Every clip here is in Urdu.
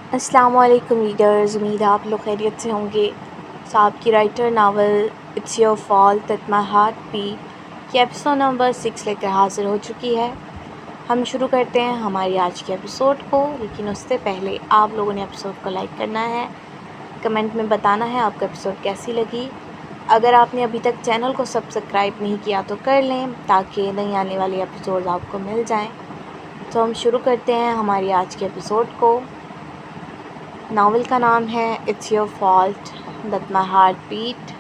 السلام علیکم ریڈرز، امید ہے آپ لوگ خیریت سے ہوں گے۔ صاحب کی writer novel it's your fault that my heart beat کی ایپیسوڈ نمبر 6 لے کر حاضر ہو چکی ہے۔ ہم شروع کرتے ہیں ہماری آج کے ایپیسوڈ کو، لیکن اس سے پہلے آپ لوگوں نے ایپیسوڈ کو لائک کرنا ہے، کمنٹ میں بتانا ہے آپ کو ایپیسوڈ کیسی لگی۔ اگر آپ نے ابھی تک چینل کو سبسکرائب نہیں کیا تو کر لیں تاکہ نئی آنے والی ایپیسوڈ آپ کو مل جائیں۔ تو ہم شروع کرتے ہیں ہماری آج کے ایپیسوڈ کو۔ ناول کا نام ہے it's your fault that my heart beat,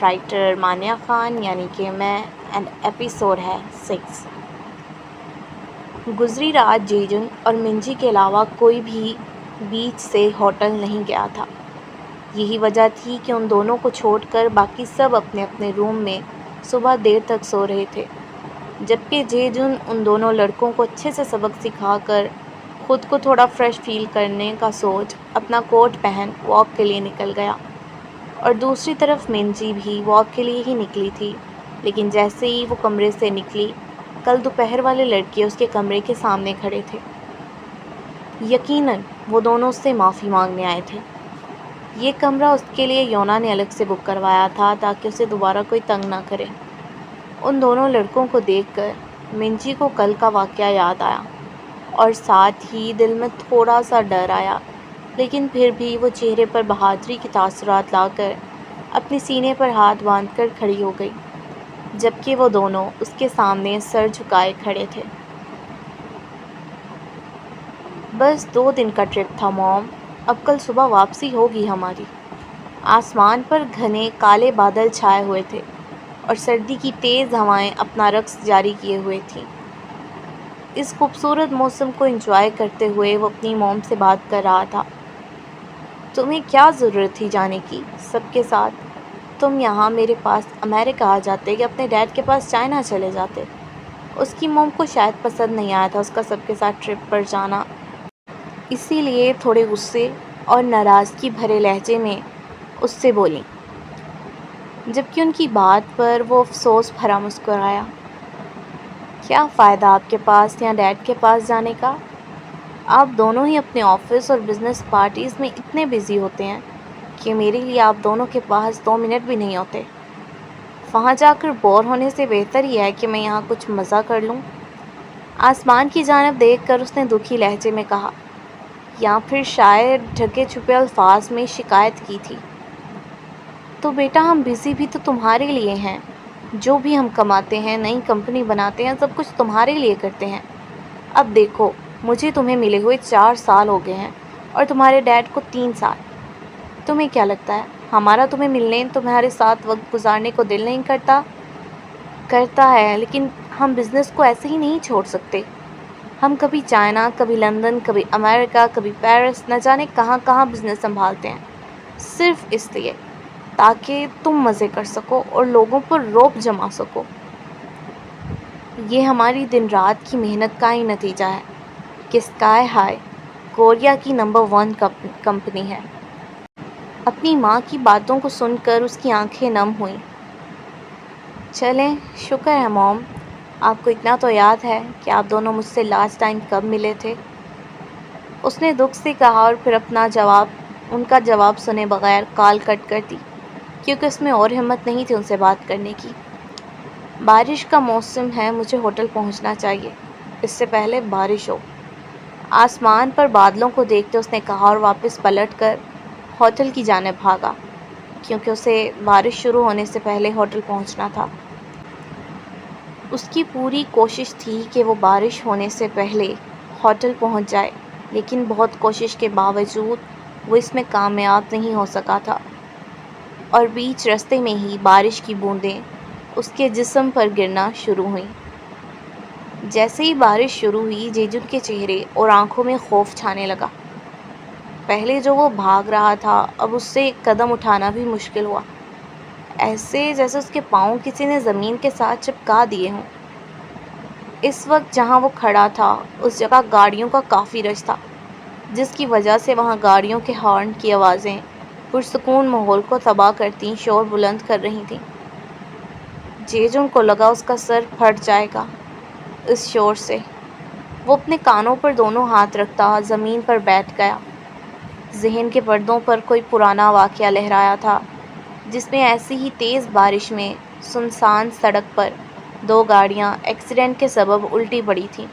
writer Mania Khan یعنی کہ میں، اینڈ ایپیسوڈ ہے 6۔ گزری رات جیجن اور منجی کے علاوہ کوئی بھی بیچ سے ہوٹل نہیں گیا تھا۔ یہی وجہ تھی کہ ان دونوں کو چھوڑ کر باقی سب اپنے اپنے روم میں صبح دیر تک سو رہے تھے، جبکہ جیجن ان دونوں لڑکوں کو اچھے سے سبق سکھا کر خود کو تھوڑا فریش فیل کرنے کا سوچ اپنا کوٹ پہن واک کے لیے نکل گیا، اور دوسری طرف منجی بھی واک کے لیے ہی نکلی تھی، لیکن جیسے ہی وہ کمرے سے نکلی کل دوپہر والے لڑکے اس کے کمرے کے سامنے کھڑے تھے۔ یقیناً وہ دونوں اس سے معافی مانگنے آئے تھے۔ یہ کمرہ اس کے لیے یونا نے الگ سے بک کروایا تھا تاکہ اسے دوبارہ کوئی تنگ نہ کرے۔ ان دونوں لڑکوں کو دیکھ کر منجی کو کل کا واقعہ یاد آیا، اور ساتھ ہی دل میں تھوڑا سا ڈر آیا، لیکن پھر بھی وہ چہرے پر بہادری کے تاثرات لا کر اپنے سینے پر ہاتھ باندھ کر کھڑی ہو گئی، جبکہ وہ دونوں اس کے سامنے سر جھکائے کھڑے تھے۔ بس 2 دن کا ٹرپ تھا موم، اب کل صبح واپسی ہوگی ہماری۔ آسمان پر گھنے کالے بادل چھائے ہوئے تھے اور سردی کی تیز ہوائیں اپنا رقص جاری کیے ہوئے تھیں۔ اس خوبصورت موسم کو انجوائے کرتے ہوئے وہ اپنی موم سے بات کر رہا تھا۔ تمہیں کیا ضرورت تھی جانے کی سب کے ساتھ؟ تم یہاں میرے پاس امریکہ آ جاتے یا اپنے ڈیڈ کے پاس چائنا چلے جاتے۔ اس کی موم کو شاید پسند نہیں آیا تھا اس کا سب کے ساتھ ٹرپ پر جانا، اسی لیے تھوڑے غصے اور ناراضگی بھرے لہجے میں اس سے بولی، جبکہ ان کی بات پر وہ افسوس بھرا مسکرایا۔ کیا فائدہ آپ کے پاس یا ڈیڈ کے پاس جانے کا؟ آپ دونوں ہی اپنے آفس اور بزنس پارٹیز میں اتنے بزی ہوتے ہیں کہ میرے لیے آپ دونوں کے پاس 2 منٹ بھی نہیں ہوتے۔ وہاں جا کر بور ہونے سے بہتر ہی ہے کہ میں یہاں کچھ مزہ کر لوں۔ آسمان کی جانب دیکھ کر اس نے دکھی لہجے میں کہا، یا پھر شاید ڈھکے چھپے الفاظ میں شکایت کی تھی۔ تو بیٹا ہم بزی بھی تو تمہارے لیے ہیں، جو بھی ہم کماتے ہیں، نئی کمپنی بناتے ہیں، سب کچھ تمہارے لیے کرتے ہیں۔ اب دیکھو، مجھے تمہیں ملے ہوئے 4 سال ہو گئے ہیں اور تمہارے ڈیڈ کو 3 سال۔ تمہیں کیا لگتا ہے ہمارا تمہیں ملنے، تمہارے ساتھ وقت گزارنے کو دل نہیں کرتا؟ کرتا ہے، لیکن ہم بزنس کو ایسے ہی نہیں چھوڑ سکتے۔ ہم کبھی چائنا، کبھی لندن، کبھی امریکہ، کبھی پیرس، نہ جانے کہاں کہاں بزنس سنبھالتے ہیں، صرف اس لیے تاکہ تم مزے کر سکو اور لوگوں پر رعب جما سکو۔ یہ ہماری دن رات کی محنت کا ہی نتیجہ ہے کہ اسکائی ہائی کوریا کی نمبر 1 کمپنی ہے۔ اپنی ماں کی باتوں کو سن کر اس کی آنکھیں نم ہوئیں۔ چلیں، شکر ہے موم، آپ کو اتنا تو یاد ہے کہ آپ دونوں مجھ سے لاسٹ ٹائم کب ملے تھے۔ اس نے دکھ سے کہا اور پھر ان کا جواب سنے بغیر کال کٹ کر دی، کیونکہ اس میں اور ہمت نہیں تھی ان سے بات کرنے کی۔ بارش کا موسم ہے، مجھے ہوٹل پہنچنا چاہیے اس سے پہلے بارش ہو۔ آسمان پر بادلوں کو دیکھتے اس نے کہا اور واپس پلٹ کر ہوٹل کی جانب بھاگا، کیونکہ اسے بارش شروع ہونے سے پہلے ہوٹل پہنچنا تھا۔ اس کی پوری کوشش تھی کہ وہ بارش ہونے سے پہلے ہوٹل پہنچ جائے، لیکن بہت کوشش کے باوجود وہ اس میں کامیاب نہیں ہو سکا تھا، اور بیچ رستے میں ہی بارش کی بوندیں اس کے جسم پر گرنا شروع ہوئیں۔ جیسے ہی بارش شروع ہوئی، جیجن کے چہرے اور آنکھوں میں خوف چھانے لگا۔ پہلے جو وہ بھاگ رہا تھا، اب اس سے ایک قدم اٹھانا بھی مشکل ہوا، ایسے جیسے اس کے پاؤں کسی نے زمین کے ساتھ چپکا دیے ہوں۔ اس وقت جہاں وہ کھڑا تھا اس جگہ گاڑیوں کا کافی رش تھا، جس کی وجہ سے وہاں گاڑیوں کے ہارن کی آوازیں پرسکون ماحول کو تباہ کرتی شور بلند کر رہی تھیں۔ جیجن کو لگا اس کا سر پھٹ جائے گا اس شور سے۔ وہ اپنے کانوں پر دونوں ہاتھ رکھتا زمین پر بیٹھ گیا ذہن کے پردوں پر کوئی پرانا واقعہ لہرایا تھا، جس میں ایسی ہی تیز بارش میں سنسان سڑک پر دو گاڑیاں ایکسیڈنٹ کے سبب الٹی پڑی تھیں،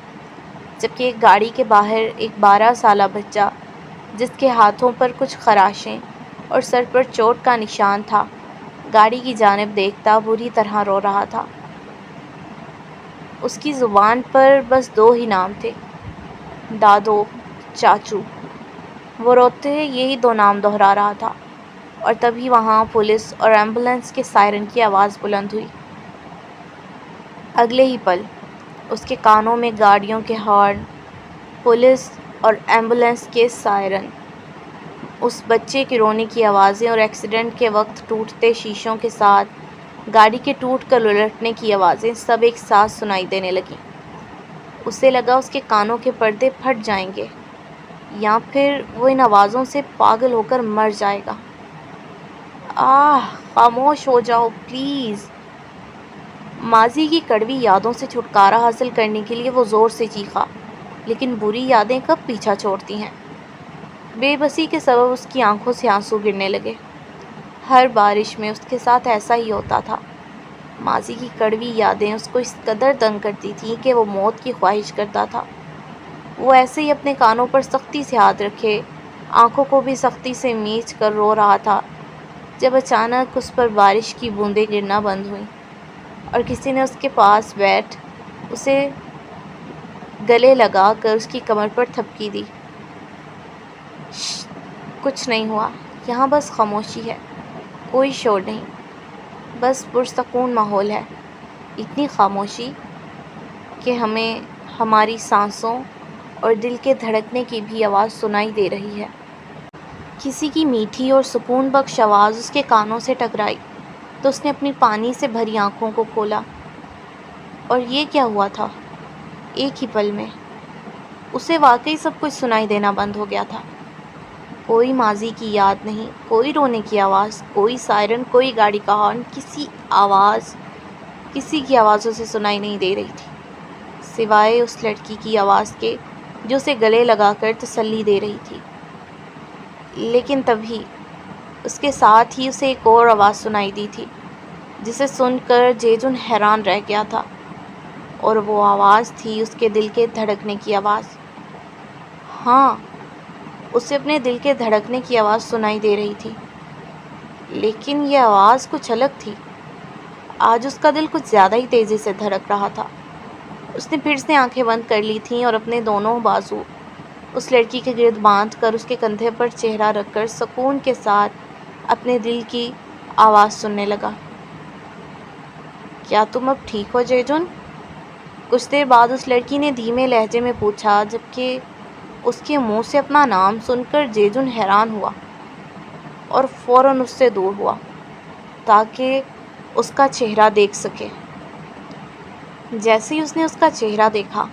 جبکہ ایک گاڑی کے باہر ایک 12 سالہ بچہ، جس کے ہاتھوں پر کچھ خراشیں اور سر پر چوٹ کا نشان تھا، گاڑی کی جانب دیکھتا بری طرح رو رہا تھا۔ اس کی زبان پر بس دو ہی نام تھے، دادو، چاچو۔ وہ روتے یہی دو نام دہرا رہا تھا، اور تبھی وہاں پولیس اور ایمبولینس کے سائرن کی آواز بلند ہوئی۔ اگلے ہی پل اس کے کانوں میں گاڑیوں کے ہارن، پولیس اور ایمبولینس کے سائرن، اس بچے کے رونے کی آوازیں اور ایکسیڈنٹ کے وقت ٹوٹتے شیشوں کے ساتھ گاڑی کے ٹوٹ کر الٹنے کی آوازیں سب ایک ساتھ سنائی دینے لگیں۔ اسے لگا اس کے کانوں کے پردے پھٹ جائیں گے، یا پھر وہ ان آوازوں سے پاگل ہو کر مر جائے گا۔ خاموش ہو جاؤ پلیز۔ ماضی کی کڑوی یادوں سے چھٹکارا حاصل کرنے کے لیے وہ زور سے چیخا، لیکن بری یادیں کب پیچھا چھوڑتی ہیں۔ بے بسی کے سبب اس کی آنکھوں سے آنسو گرنے لگے۔ ہر بارش میں اس کے ساتھ ایسا ہی ہوتا تھا۔ ماضی کی کڑوی یادیں اس کو اس قدر تنگ کرتی تھیں کہ وہ موت کی خواہش کرتا تھا۔ وہ ایسے ہی اپنے کانوں پر سختی سے ہاتھ رکھے، آنکھوں کو بھی سختی سے میچ کر رو رہا تھا، جب اچانک اس پر بارش کی بوندیں گرنا بند ہوئیں، اور کسی نے اس کے پاس بیٹھ اسے گلے لگا کر اس کی کمر پر تھپکی دی۔ شش، کچھ نہیں ہوا، یہاں بس خاموشی ہے، کوئی شور نہیں، بس پرسکون ماحول ہے۔ اتنی خاموشی کہ ہمیں ہماری سانسوں اور دل کے دھڑکنے کی بھی آواز سنائی دے رہی ہے۔ کسی کی میٹھی اور سکون بخش آواز اس کے کانوں سے ٹکرائی تو اس نے اپنی پانی سے بھری آنکھوں کو کھولا، اور یہ کیا ہوا تھا؟ ایک ہی پل میں اسے واقعی سب کچھ سنائی دینا بند ہو گیا تھا۔ کوئی ماضی کی یاد نہیں، کوئی رونے کی آواز، کوئی سائرن، کوئی گاڑی کا ہارن، کسی کی آوازوں سے سنائی نہیں دے رہی تھی، سوائے اس لڑکی کی آواز کے جو اسے گلے لگا کر تسلی دے رہی تھی۔ لیکن تبھی اس کے ساتھ ہی اسے ایک اور آواز سنائی دی تھی، جسے سن کر جیجن حیران رہ گیا تھا، اور وہ آواز تھی اس کے دل کے دھڑکنے کی آواز۔ ہاں، اسے اپنے دل کے دھڑکنے کی آواز سنائی دے رہی تھی، لیکن یہ آواز کچھ الگ تھی۔ آج اس کا دل کچھ زیادہ ہی تیزی سے دھڑک رہا تھا۔ اس نے پھر سے آنکھیں بند کر لی تھیں اور اپنے دونوں بازو اس لڑکی کے گرد باندھ کر اس کے کندھے پر چہرہ رکھ کر سکون کے ساتھ اپنے دل کی آواز سننے لگا۔ کیا تم اب ٹھیک ہو جیجن؟ کچھ دیر بعد اس لڑکی نے دھیمے لہجے میں پوچھا، جبکہ اس کے منہ سے اپنا نام سن کر جیجن حیران ہوا اور فوراً اس سے دور ہوا تاکہ اس کا چہرہ دیکھ سکے۔ جیسے ہی اس نے اس کا چہرہ دیکھا،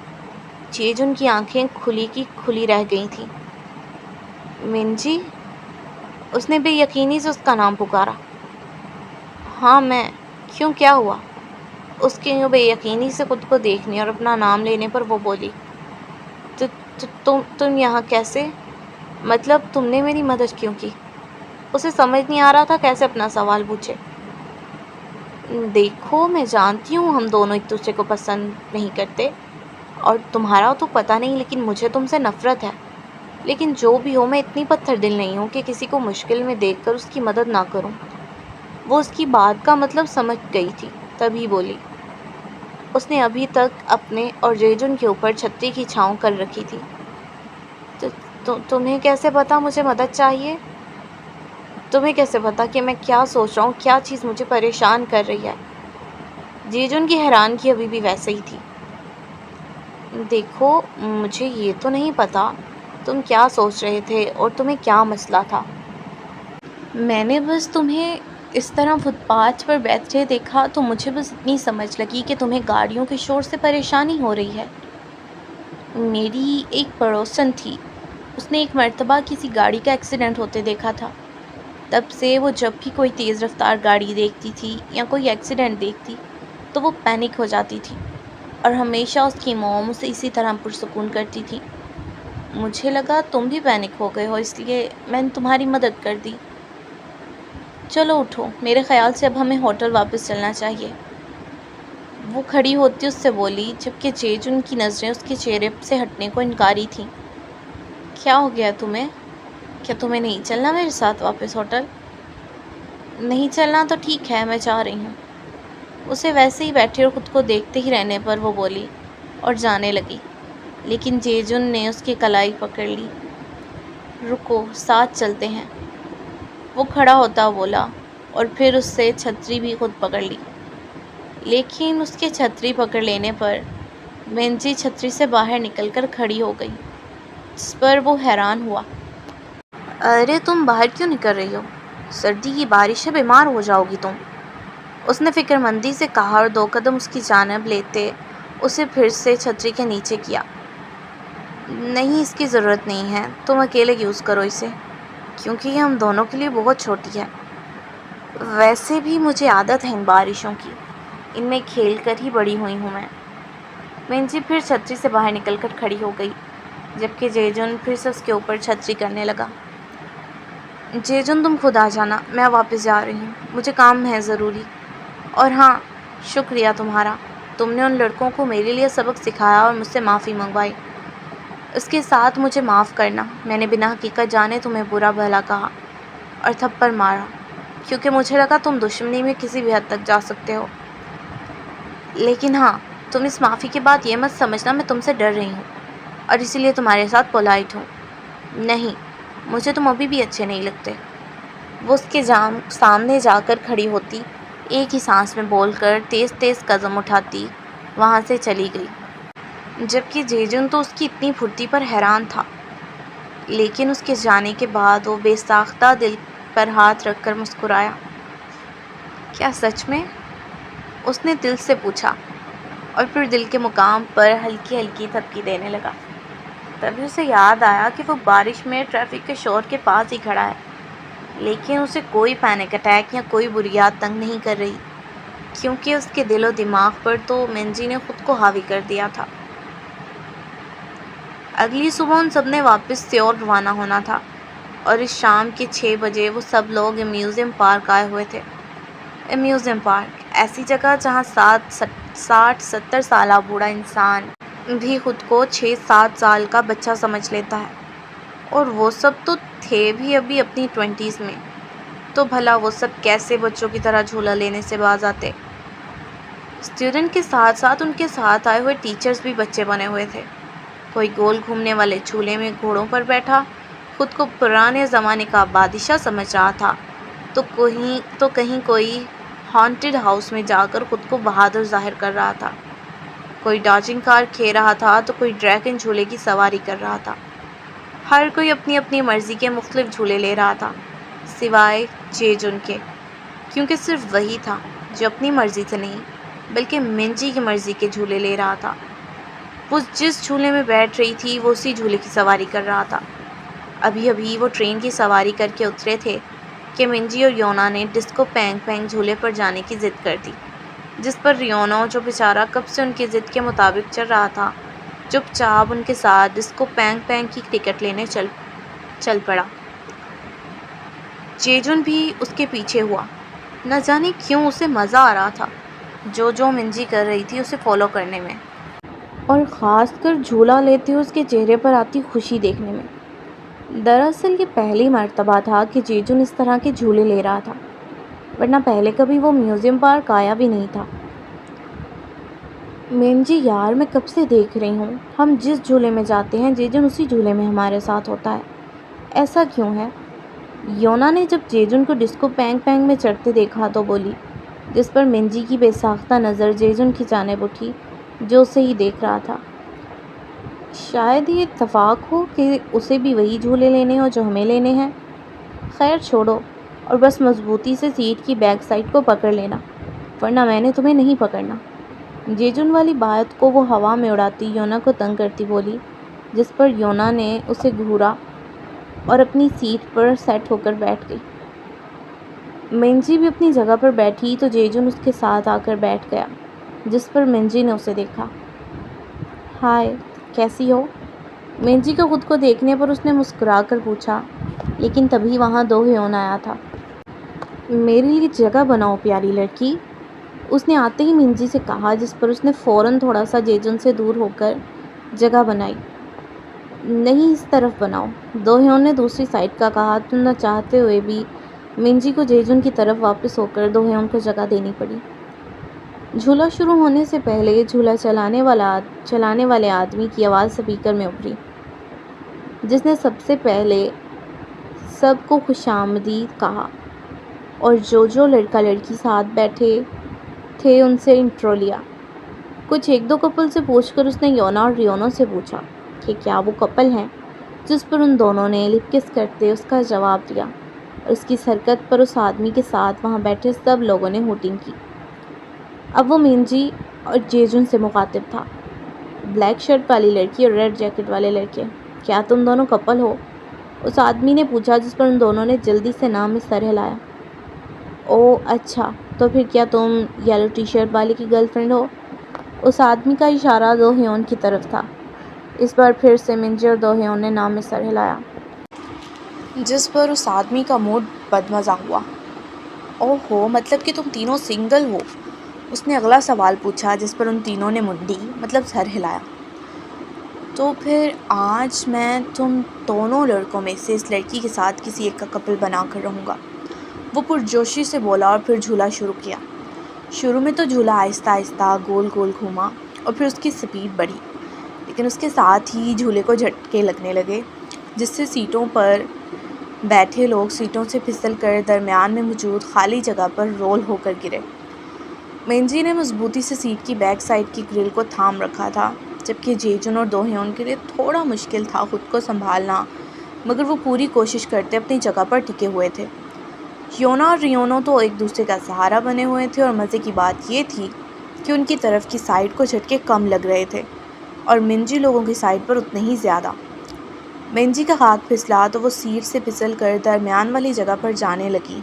جیجن کی آنکھیں کھلی کی کھلی رہ گئی تھیں۔ منجی؟ اس نے بے یقینی سے اس کا نام پکارا۔ ہاں میں، کیوں، کیا ہوا؟ اس کے یوں بے یقینی سے خود کو دیکھنے اور اپنا نام لینے پر وہ بولی، تم یہاں کیسے؟ مطلب تم نے میری مدد کیوں کی؟ اسے سمجھ نہیں آ رہا تھا کیسے اپنا سوال پوچھے۔ دیکھو، میں جانتی ہوں ہم دونوں ایک دوسرے کو پسند نہیں کرتے، اور تمہارا تو پتہ نہیں، لیکن مجھے تم سے نفرت ہے۔ لیکن جو بھی ہو، میں اتنی پتھر دل نہیں ہوں کہ کسی کو مشکل میں دیکھ کر اس کی مدد نہ کروں۔ وہ اس کی بات کا مطلب سمجھ گئی تھی، تبھی بولی۔ اس نے ابھی تک اپنے اور جیجن کے اوپر چھتری کی چھاؤں کر رکھی تھی۔ تمہیں کیسے پتا مجھے مدد چاہیے؟ تمہیں کیسے پتا کہ میں کیا سوچ رہا ہوں، کیا چیز مجھے پریشان کر رہی ہے؟ جیجن کی حیرانگی ابھی بھی ویسے ہی تھی۔ دیکھو، مجھے یہ تو نہیں پتا تم کیا سوچ رہے تھے اور تمہیں کیا مسئلہ تھا۔ میں نے بس تمہیں اس طرح فٹ پاتھ پر بیٹھے دیکھا تو مجھے بس اتنی سمجھ لگی کہ تمہیں گاڑیوں کے شور سے پریشانی ہو رہی ہے۔ میری ایک پڑوسن تھی، اس نے ایک مرتبہ کسی گاڑی کا ایکسیڈنٹ ہوتے دیکھا تھا۔ تب سے وہ جب بھی کوئی تیز رفتار گاڑی دیکھتی تھی یا کوئی ایکسیڈنٹ دیکھتی تو وہ پینک ہو جاتی تھی، اور ہمیشہ اس کی موم اسے اسی طرح پرسکون کرتی تھی۔ مجھے لگا تم بھی پینک ہو گئے ہو، اس لیے میں نے تمہاری مدد کر دی۔ چلو اٹھو، میرے خیال سے اب ہمیں ہوٹل واپس چلنا چاہیے۔ وہ کھڑی ہوتی اس سے بولی، جبکہ جیجن کی نظریں اس کے چہرے سے ہٹنے کو انکاری تھیں۔ کیا ہو گیا تمہیں؟ کیا تمہیں نہیں چلنا میرے ساتھ واپس ہوٹل؟ نہیں چلنا تو ٹھیک ہے، میں چاہ رہی ہوں۔ اسے ویسے ہی بیٹھے اور خود کو دیکھتے ہی رہنے پر وہ بولی اور جانے لگی، لیکن جیجن نے اس کی کلائی پکڑ لی۔ رکو، ساتھ چلتے ہیں، وہ کھڑا ہوتا بولا، اور پھر اس سے چھتری بھی خود پکڑ لی۔ لیکن اس کے چھتری پکڑ لینے پر منجی چھتری سے باہر نکل کر کھڑی ہو گئی، جس پر وہ حیران ہوا۔ ارے تم باہر کیوں نکل رہی ہو؟ سردی کی بارش ہے، بیمار ہو جاؤ گی تم، اس نے فکر مندی سے کہا اور 2 قدم اس کی جانب لیتے اسے پھر سے چھتری کے نیچے کیا۔ نہیں، اس کی ضرورت نہیں ہے، تم اکیلے یوز کرو اسے، کیونکہ یہ ہم دونوں کے لیے بہت چھوٹی ہے۔ ویسے بھی مجھے عادت ہے ان بارشوں کی، ان میں کھیل کر ہی بڑی ہوئی ہوں میں۔ منجی پھر چھتری سے باہر نکل کر کھڑی ہو گئی، جبکہ جیجن پھر سے اس کے اوپر چھتری کرنے لگا۔ جیجن تم خود آ جانا، میں واپس جا رہی ہوں، مجھے کام ہے ضروری۔ اور ہاں، شکریہ تمہارا، تم نے ان لڑکوں کو میرے لیے سبق سکھایا اور مجھ سے معافی منگوائی۔ اس کے ساتھ مجھے معاف کرنا، میں نے بنا حقیقت جانے تمہیں برا بھلا کہا اور تھپڑ مارا، کیونکہ مجھے لگا تم دشمنی میں کسی بھی حد تک جا سکتے ہو۔ لیکن ہاں، تم اس معافی کے بعد یہ مت سمجھنا میں تم سے ڈر رہی ہوں اور اسی لیے تمہارے ساتھ پولائٹ ہوں۔ نہیں، مجھے تم ابھی بھی اچھے نہیں لگتے۔ وہ اس کے سامنے جا کر کھڑی ہوتی، ایک ہی سانس میں بول کر تیز تیز قدم اٹھاتی وہاں سے چلی گئی، جبکہ جیجن تو اس کی اتنی پھرتی پر حیران تھا۔ لیکن اس کے جانے کے بعد وہ بے ساختہ دل پر ہاتھ رکھ کر مسکرایا۔ کیا سچ میں؟ اس نے دل سے پوچھا، اور پھر دل کے مقام پر ہلکی ہلکی تھپکی دینے لگا۔ تبھی اسے یاد آیا کہ وہ بارش میں ٹریفک کے شور کے پاس ہی کھڑا ہے، لیکن اسے کوئی پینک اٹیک یا کوئی بری یاد تنگ نہیں کر رہی، کیونکہ اس کے دل و دماغ پر تو منجی نے خود کو حاوی کر دیا تھا۔ اگلی صبح ان سب نے واپس سیول روانہ ہونا تھا، اور اس شام کے 6 بجے وہ سب لوگ امیوزیم پارک آئے ہوئے تھے۔ امیوزیم پارک، ایسی جگہ جہاں 60-70 سالہ بوڑھا انسان بھی خود کو 6-7 سال کا بچہ سمجھ لیتا ہے، اور وہ سب تو تھے بھی ابھی اپنی 20s میں، تو بھلا وہ سب کیسے بچوں کی طرح جھولا لینے سے باز آتے؟ اسٹوڈنٹ کے ساتھ ساتھ ان کے ساتھ آئے ہوئے ٹیچرز بھی بچے بنے ہوئے تھے۔ کوئی گول گھومنے والے جھولے میں گھوڑوں پر بیٹھا خود کو پرانے زمانے کا بادشاہ سمجھ رہا تھا، تو کہیں کوئی ہانٹڈ ہاؤس میں جا کر خود کو بہادر ظاہر کر رہا تھا، کوئی ڈاجنگ کار کھیل رہا تھا تو کوئی ڈریگن جھولے کی سواری کر رہا تھا۔ ہر کوئی اپنی اپنی مرضی کے مختلف جھولے لے رہا تھا، سوائے جیجن کے، کیونکہ صرف وہی تھا جو اپنی مرضی سے نہیں بلکہ منجی کی مرضی کے جھولے لے رہا تھا۔ وہ جس جھولے میں بیٹھ رہی تھی وہ اسی جھولے کی سواری کر رہا تھا۔ ابھی ابھی وہ ٹرین کی سواری کر کے اترے تھے کہ منجی اور یونا نے ڈسکو پینگ پینگ جھولے پر جانے کی ضد کر دی، جس پر ریونو، جو بیچارہ کب سے ان کی ضد کے مطابق چل رہا تھا، چپ چاپ ان کے ساتھ ڈسکو پینگ پینگ کی ٹکٹ لینے چل پڑا۔ جیجن بھی اس کے پیچھے ہوا، نہ جانے کیوں اسے مزہ آ رہا تھا جو منجی کر رہی تھی اسے فالو کرنے میں، اور خاص کر جھولا لیتے ہوئے اس کے چہرے پر آتی خوشی دیکھنے میں۔ دراصل یہ پہلی مرتبہ تھا کہ جیجن اس طرح کے جھولے لے رہا تھا، ورنہ پہلے کبھی وہ میوزیم پارک آیا بھی نہیں تھا۔ منجی یار، میں کب سے دیکھ رہی ہوں، ہم جس جھولے میں جاتے ہیں جیجن اسی جھولے میں ہمارے ساتھ ہوتا ہے، ایسا کیوں ہے؟ یونا نے جب جیجن کو ڈسکو پینگ پینگ میں چڑھتے دیکھا تو بولی، جس پر منجی کی بے ساختہ نظر جیجن کی جانب اٹھی جو اسے ہی دیکھ رہا تھا۔ شاید یہ اتفاق ہو کہ اسے بھی وہی جھولے لینے ہو جو ہمیں لینے ہیں۔ خیر چھوڑو، اور بس مضبوطی سے سیٹ کی بیک سائڈ کو پکڑ لینا، ورنہ میں نے تمہیں نہیں پکڑنا۔ جیجن والی بات کو وہ ہوا میں اڑاتی یونا کو تنگ کرتی بولی، جس پر یونا نے اسے گھورا اور اپنی سیٹ پر سیٹ ہو کر بیٹھ گئی۔ منجی بھی اپنی جگہ پر بیٹھی تو جیجن اس کے ساتھ آ کر بیٹھ گیا، جس پر منجی نے اسے دیکھا۔ ہائے، کیسی ہو؟ منجی کو خود کو دیکھنے پر اس نے مسکرا کر پوچھا، لیکن تبھی وہاں دو ہیون آیا تھا۔ میرے لیے جگہ بناؤ پیاری لڑکی، اس نے آتے ہی منجی سے کہا، جس پر اس نے فوراً تھوڑا سا جیجن سے دور ہو کر جگہ بنائی۔ نہیں، اس طرف بناؤ، دو ہیون نے دوسری سائڈ کا کہا تو نہ چاہتے ہوئے بھی منجی کو جیجن کی طرف واپس ہو کر دو ہیون کو جگہ دینی پڑی۔ جھولا شروع ہونے سے پہلے جھولا چلانے والے آدمی کی آواز سپیکر میں ابھری، جس نے سب سے پہلے سب کو خوش آمدید کہا اور جو لڑکا لڑکی ساتھ بیٹھے تھے ان سے انٹرو لیا۔ کچھ ایک دو کپل سے پوچھ کر اس نے یونا اور ریونو سے پوچھا کہ کیا وہ کپل ہیں، جس پر ان دونوں نے لپ کس کرتے اس کا جواب دیا، اور اس کی حرکت پر اس آدمی کے ساتھ وہاں بیٹھے سب لوگوں نے ہوٹنگ کی۔ اب وہ منجی اور جیجن سے مخاطب تھا، بلیک شرٹ والی لڑکی اور ریڈ جیکٹ والے لڑکے، کیا تم دونوں کپل ہو؟ اس آدمی نے پوچھا، جس پر ان دونوں نے جلدی سے نام میں سر ہلایا۔ او اچھا، تو پھر کیا تم یلو ٹی شرٹ والے کی گرل فرینڈ ہو؟ اس آدمی کا اشارہ دو ہیون کی طرف تھا۔ اس بار پھر سے منجی اور دو ہیون نے نام میں سر ہلایا، جس پر اس آدمی کا موڈ بدمزہ ہوا۔ اوہو، مطلب کہ تم تینوں سنگل ہو؟ اس نے اگلا سوال پوچھا، جس پر ان تینوں نے منڈی مطلب سر ہلایا۔ تو پھر آج میں تم دونوں لڑکوں میں سے اس لڑکی کے ساتھ کسی ایک کا کپل بنا کر رہوں گا، وہ پرجوشی سے بولا اور پھر جھولا شروع کیا۔ شروع میں تو جھولا آہستہ آہستہ گول گول گھوما اور پھر اس کی سپیڈ بڑھی، لیکن اس کے ساتھ ہی جھولے کو جھٹکے لگنے لگے، جس سے سیٹوں پر بیٹھے لوگ سیٹوں سے پھسل کر درمیان میں موجود خالی جگہ پر رول ہو کر گرے۔ منجی نے مضبوطی سے سیٹ کی بیک سائڈ کی گرل کو تھام رکھا تھا، جبکہ جیجن اور دو ہیون کے لیے تھوڑا مشکل تھا خود کو سنبھالنا، مگر وہ پوری کوشش کرتے اپنی جگہ پر ٹکے ہوئے تھے۔ یونا اور ریونو تو ایک دوسرے کا سہارا بنے ہوئے تھے، اور مزے کی بات یہ تھی کہ ان کی طرف کی سائڈ کو جھٹکے کم لگ رہے تھے اور منجی لوگوں کی سائڈ پر اتنے ہی زیادہ۔ منجی کا ہاتھ پھسلا تو وہ سیٹ سے پھسل کر درمیان والی جگہ پر جانے لگی،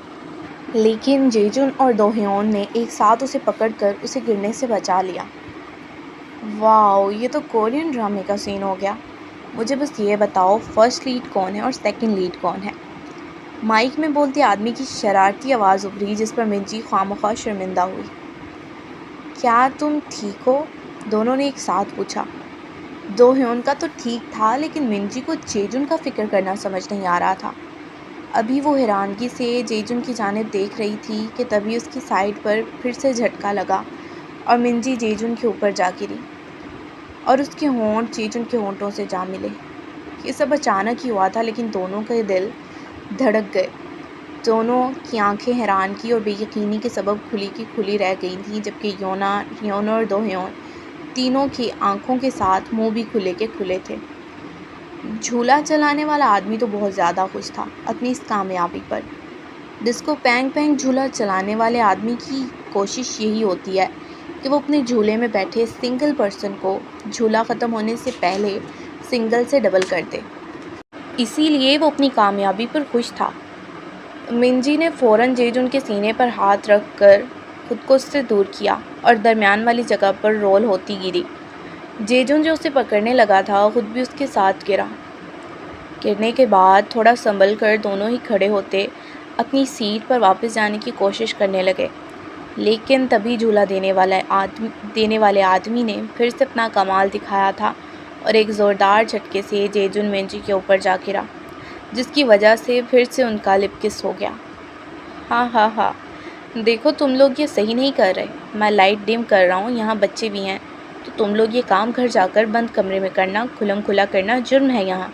لیکن جیجن اور دو ہیون نے ایک ساتھ اسے پکڑ کر اسے گرنے سے بچا لیا۔ واو، یہ تو کورین ڈرامے کا سین ہو گیا۔ مجھے بس یہ بتاؤ، فرسٹ لیڈ کون ہے اور سیکنڈ لیڈ کون ہے؟ مائک میں بولتے آدمی کی شرارتی آواز ابھری، جس پر منجی خواہ شرمندہ ہوئی۔ کیا تم ٹھیک ہو؟ دونوں نے ایک ساتھ پوچھا۔ دو ہیون کا تو ٹھیک تھا، لیکن منجی کو جیجن کا فکر کرنا سمجھ نہیں آ رہا تھا۔ ابھی وہ حیرانگی سے جیجن کی جانب دیکھ رہی تھی کہ تبھی اس کی سائڈ پر پھر سے جھٹکا لگا اور منجی جیجن کے اوپر جا گری اور اس کے ہونٹ جیجن کے ہونٹوں سے جا ملے۔ یہ سب اچانک ہی ہوا تھا، لیکن دونوں کے دل دھڑک گئے۔ دونوں کی آنکھیں حیرانگی اور بے یقینی کے سبب کھلی کی کھلی رہ گئی تھیں، جبکہ یونا، ریونو اور دو ہیون تینوں کی آنکھوں کے ساتھ منہ بھی کھلے کے کھلے تھے۔ جھولا چلانے والا آدمی تو بہت زیادہ خوش تھا اپنی اس کامیابی پر۔ ڈسکو پینگ پینگ جھولا چلانے والے آدمی کی کوشش یہی ہوتی ہے کہ وہ اپنے جھولے میں بیٹھے سنگل پرسن کو جھولا ختم ہونے سے پہلے سنگل سے ڈبل کر دے، اسی لیے وہ اپنی کامیابی پر خوش تھا۔ منجی نے فوراً جیجن کے سینے پر ہاتھ رکھ کر خود کو اس سے دور کیا اور درمیان والی جگہ پر رول ہوتی گری۔ جیجن جو اسے پکڑنے لگا تھا خود بھی اس کے ساتھ گرا۔ گرنے کے بعد تھوڑا سنبھل کر دونوں ہی کھڑے ہوتے اپنی سیٹ پر واپس جانے کی کوشش کرنے لگے، لیکن تبھی جھولا دینے والے آدمی نے پھر سے اپنا کمال دکھایا تھا اور ایک زوردار جھٹکے سے جیجن منجی کے اوپر جا گرا، جس کی وجہ سے پھر سے ان کا لپ کس ہو گیا۔ ہاں ہاں ہاں، دیکھو تم لوگ یہ صحیح نہیں کر رہے، میں لائٹ ڈم کر رہا ہوں، یہاں بچے بھی ہیں، تو تم لوگ یہ کام گھر جا کر بند کمرے میں کرنا، کھلم کھلا کرنا جرم ہے یہاں۔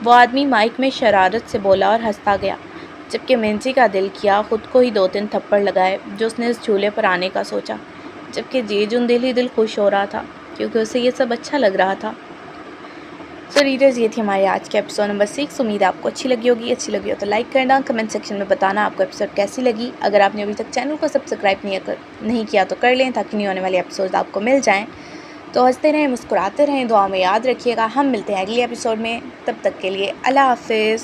وہ آدمی مائک میں شرارت سے بولا اور ہنستا گیا، جبکہ منجی کا دل کیا خود کو ہی 2-3 تھپڑ لگائے جو اس نے اس جھولے پر آنے کا سوچا، جبکہ جیجن دل ہی دل خوش ہو رہا تھا کیونکہ اسے یہ سب اچھا لگ رہا تھا۔ سو ریڈرز، یہ تھی ہمارے آج کے ایپیسوڈ نمبر 6۔ امید ہے آپ کو اچھی لگی ہوگی۔ اچھی لگی ہو تو لائک کرنا، کمنٹ سیکشن میں بتانا آپ کو ایپیسوڈ کیسی لگی۔ اگر آپ نے ابھی تک چینل کو سبسکرائب نہیں کیا تو کر لیں تاکہ نیو آنے والے ایپیسوڈ آپ کو مل جائیں۔ تو ہنستے رہیں، مسکراتے رہیں، دعا میں یاد رکھیے گا۔ ہم ملتے ہیں اگلی ایپیسوڈ میں، تب تک کے لیے اللہ حافظ۔